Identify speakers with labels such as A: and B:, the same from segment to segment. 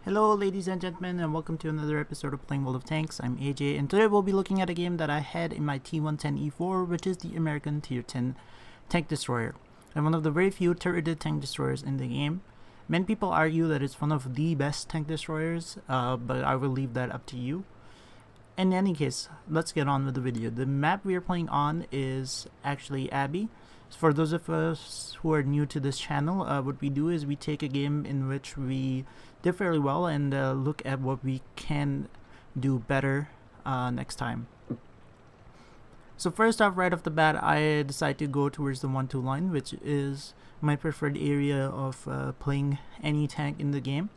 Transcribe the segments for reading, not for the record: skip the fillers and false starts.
A: Hello ladies and gentlemen, and welcome to another episode of Playing World of Tanks. I'm AJ, and today we'll be looking at a game that I had in my T110E4, which is the American Tier 10 Tank Destroyer, and one of the very few turreted tank destroyers in the game. Many people argue that it's one of the best tank destroyers, but I will leave that up to you. In any case, let's get on with the video. The map we are playing on is actually Abbey. For those of us who are new to this channel, what we do is we take a game in which we did fairly well and look at what we can do better next time. So first off, right off the bat, I decided to go towards the 1-2 line, which is my preferred area of playing any tank in the game.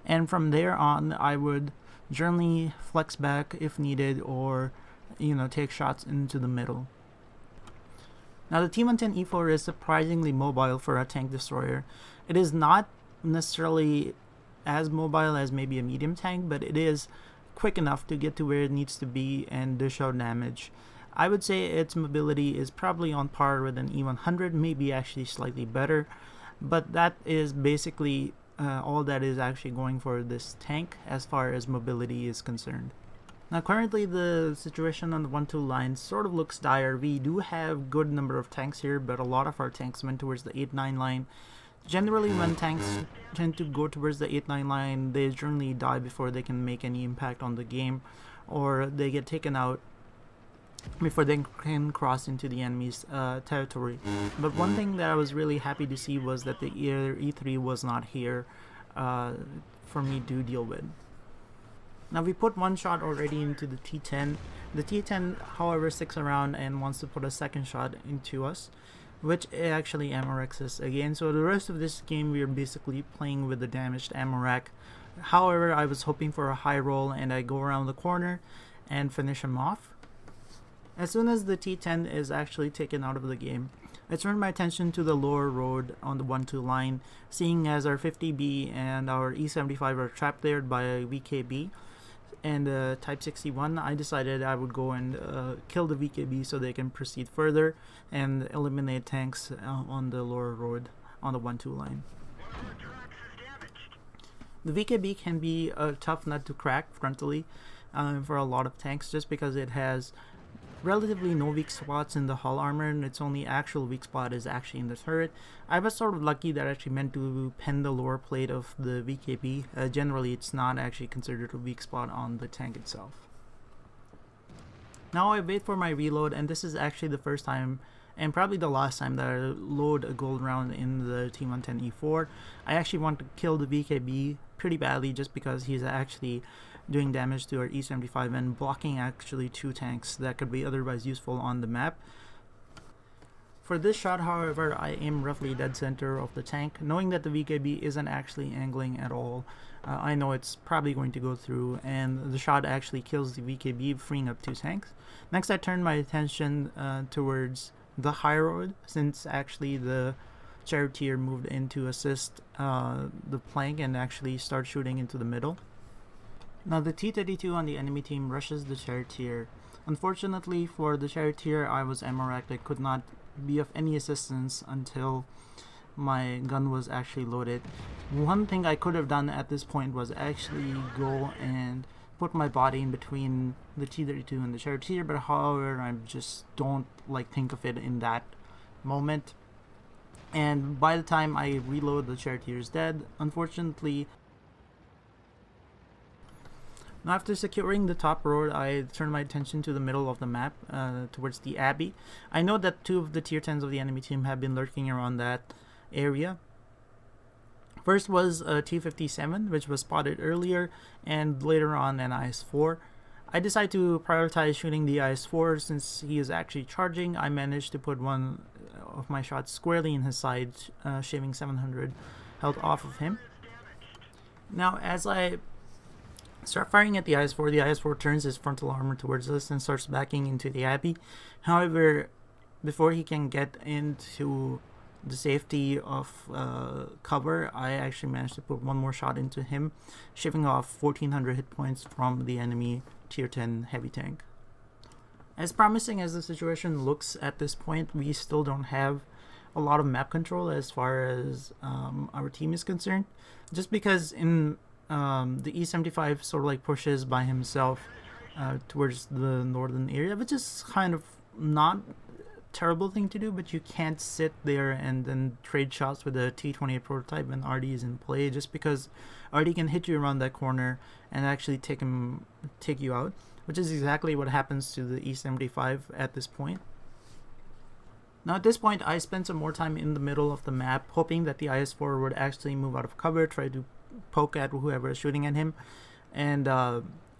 A: And from there on, I would generally flex back if needed, or take shots into the middle. Now the T110E4 is surprisingly mobile for a tank destroyer. It is not necessarily as mobile as maybe a medium tank, but it is quick enough to get to where it needs to be and dish out damage. I would say its mobility is probably on par with an E100, maybe actually slightly better, but that is basically all that is actually going for this tank as far as mobility is concerned. Now currently the situation on the 1-2 line sort of looks dire. We do have good number of tanks here, but a lot of our tanks went towards the 8-9 line. Generally when tanks tend to go towards the 8-9 line, they generally die before they can make any impact on the game, or they get taken out before they can cross into the enemy's territory. But one thing that I was really happy to see was that the E3 was not here for me to deal with. Now we put one shot already into the T10. The T10, however, sticks around and wants to put a second shot into us, which actually ammo racks us again. So the rest of this game we are basically playing with the damaged ammo rack. However, I was hoping for a high roll, and I go around the corner and finish him off. As soon as the T10 is actually taken out of the game, I turned my attention to the lower road on the 1-2 line, seeing as our 50B and our E75 are trapped there by a VKB and Type 61. I decided I would go and kill the VKB so they can proceed further and eliminate tanks on the lower road on the 1-2 line. The VKB can be a tough nut to crack frontally for a lot of tanks, just because it has relatively no weak spots in the hull armor, and its only actual weak spot is actually in the turret. I was sort of lucky that I actually meant to pen the lower plate of the VKB. Generally it's not actually considered a weak spot on the tank itself. Now I wait for my reload, and this is actually the first time and probably the last time that I load a gold round in the T110E4. I actually want to kill the VKB pretty badly, just because he's actually doing damage to our E75 and blocking actually two tanks that could be otherwise useful on the map. For this shot, however, I aim roughly dead center of the tank, knowing that the VKB isn't actually angling at all. I know it's probably going to go through, and the shot actually kills the VKB, freeing up two tanks. Next I turn my attention towards the high road, since actually the charioteer moved in to assist the plank and actually start shooting into the middle. Now the T-32 on the enemy team rushes the charioteer. Unfortunately for the charioteer, I was ammo racked. I could not be of any assistance until my gun was actually loaded. One thing I could have done at this point was actually go and put my body in between the T-32 and the charioteer, but however I just don't think of it in that moment. And by the time I reload, the charioteer is dead. Unfortunately, now after securing the top road, I turn my attention to the middle of the map, towards the Abbey. I know that two of the tier 10s of the enemy team have been lurking around that area. First was a T57, which was spotted earlier, and later on an IS-4. I decided to prioritize shooting the IS-4 since he is actually charging. I managed to put one of my shots squarely in his side, shaving 700 health off of him. Now as I start firing at the IS-4 turns his frontal armor towards us and starts backing into the Abbey. However, before he can get into the safety of cover, I actually managed to put one more shot into him, shaving off 1400 hit points from the enemy tier 10 heavy tank. As promising as the situation looks at this point, we still don't have a lot of map control as far as our team is concerned, just because in the E75 sort of like pushes by himself towards the northern area, which is kind of not terrible thing to do, but you can't sit there and then trade shots with a T28 prototype when RD is in play, just because RD can hit you around that corner and actually take you out, which is exactly what happens to the E75 at this point. Now at this point, I spent some more time in the middle of the map, hoping that the IS-4 would actually move out of cover, try to poke at whoever is shooting at him, and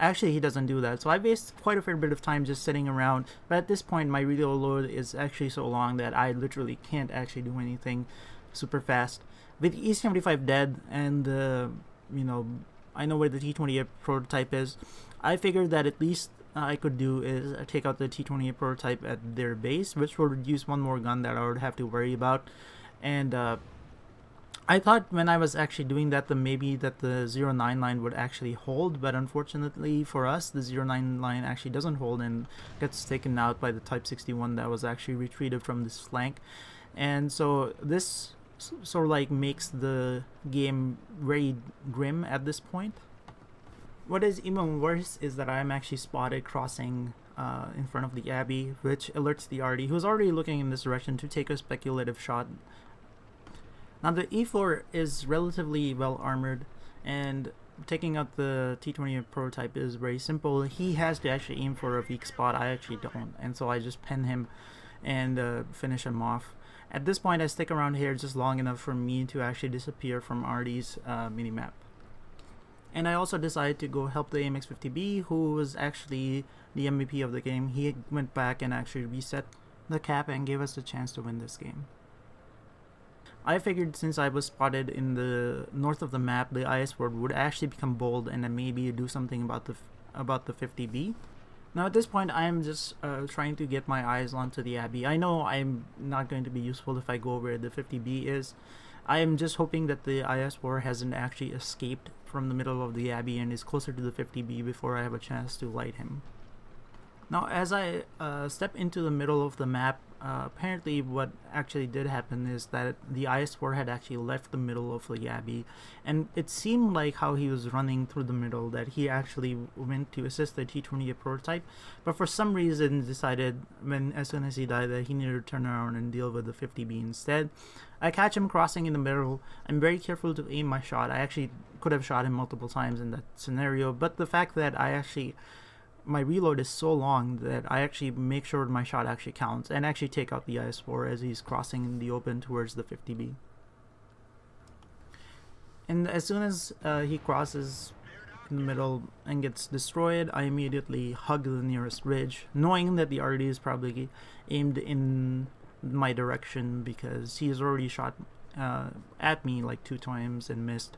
A: actually he doesn't do that, so I waste quite a fair bit of time just sitting around. But at this point my reload load is actually so long that I literally can't actually do anything super fast. With E75 dead and you know, I know where the T28 prototype is, I figured that at least I could do is take out the T28 prototype at their base, which will reduce one more gun that I would have to worry about. And I thought when I was actually doing that, maybe that the 09 line would actually hold, but unfortunately for us, the 09 line actually doesn't hold and gets taken out by the Type 61 that was actually retreated from this flank. And so this sort of like makes the game very grim at this point. What is even worse is that I'm actually spotted crossing in front of the Abbey, which alerts the RD, who's already looking in this direction, to take a speculative shot. Now the E4 is relatively well armored, and taking out the T28 prototype is very simple. He has to actually aim for a weak spot. I actually don't, and so I just pin him and finish him off. At this point I stick around here just long enough for me to actually disappear from RD's minimap. And I also decided to go help the AMX-50B, who was actually the MVP of the game. He went back and actually reset the cap and gave us the chance to win this game. I figured since I was spotted in the north of the map, the IS-4 would actually become bold and then maybe do something about the 50B. Now at this point I am just trying to get my eyes onto the Abbey. I know I'm not going to be useful if I go where the 50B is. I am just hoping that the IS-4 hasn't actually escaped from the middle of the Abbey and is closer to the 50B before I have a chance to light him. Now as I step into the middle of the map, apparently what actually did happen is that the IS-4 had actually left the middle of the Abbey, and it seemed like how he was running through the middle that he actually went to assist the T28 prototype, but for some reason decided as soon as he died that he needed to turn around and deal with the 50B instead. I catch him crossing in the middle. I'm very careful to aim my shot. I actually could have shot him multiple times in that scenario, but the fact that my reload is so long that I actually make sure my shot actually counts and actually take out the IS-4 as he's crossing in the open towards the 50B. And as soon as he crosses in the middle and gets destroyed, I immediately hug the nearest ridge, knowing that the RD is probably aimed in my direction because he has already shot at me like 2 times and missed.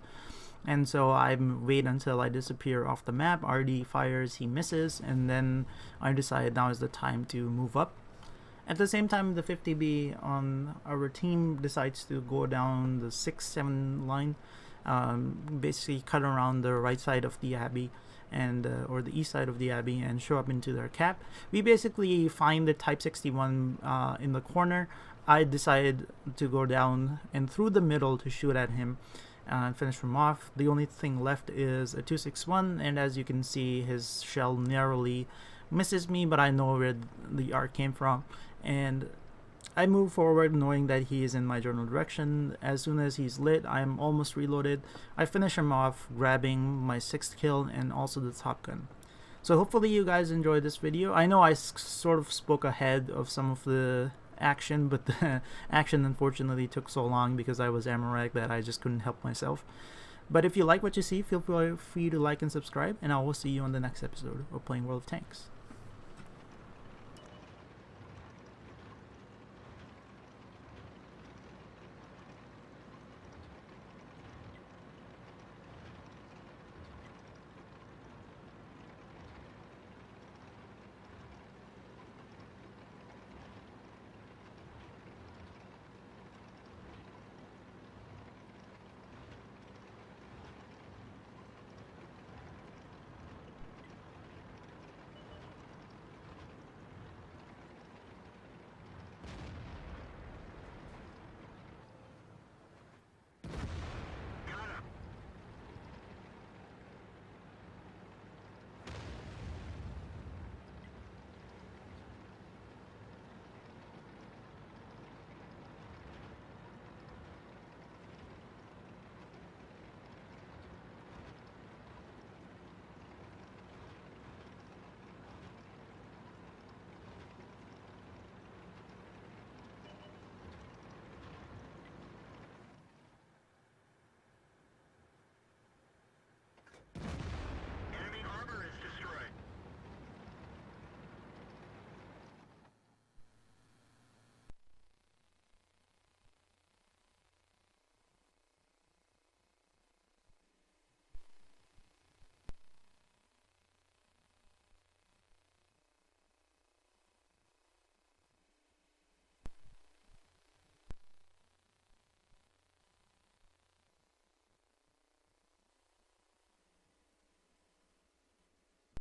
A: And so I wait until I disappear off the map. RD fires, he misses, and then I decide now is the time to move up. At the same time, the 50B on our team decides to go down the 6-7 line, basically cut around the right side of the Abbey and or the east side of the Abbey and show up into their cap. We basically find the Type 61 in the corner. I decided to go down and through the middle to shoot at him and finish him off. The only thing left is a 261, and as you can see, his shell narrowly misses me, but I know where the arc came from, and I move forward knowing that he is in my general direction. As soon as he's lit, I'm almost reloaded. I finish him off, grabbing my 6th kill and also the Top Gun. So hopefully you guys enjoyed this video. I know I sort of spoke ahead of some of the action, but the action unfortunately took so long because I was ammo-ragged that I just couldn't help myself. But if you like what you see, feel free to like and subscribe, and I will see you on the next episode of Playing World of Tanks.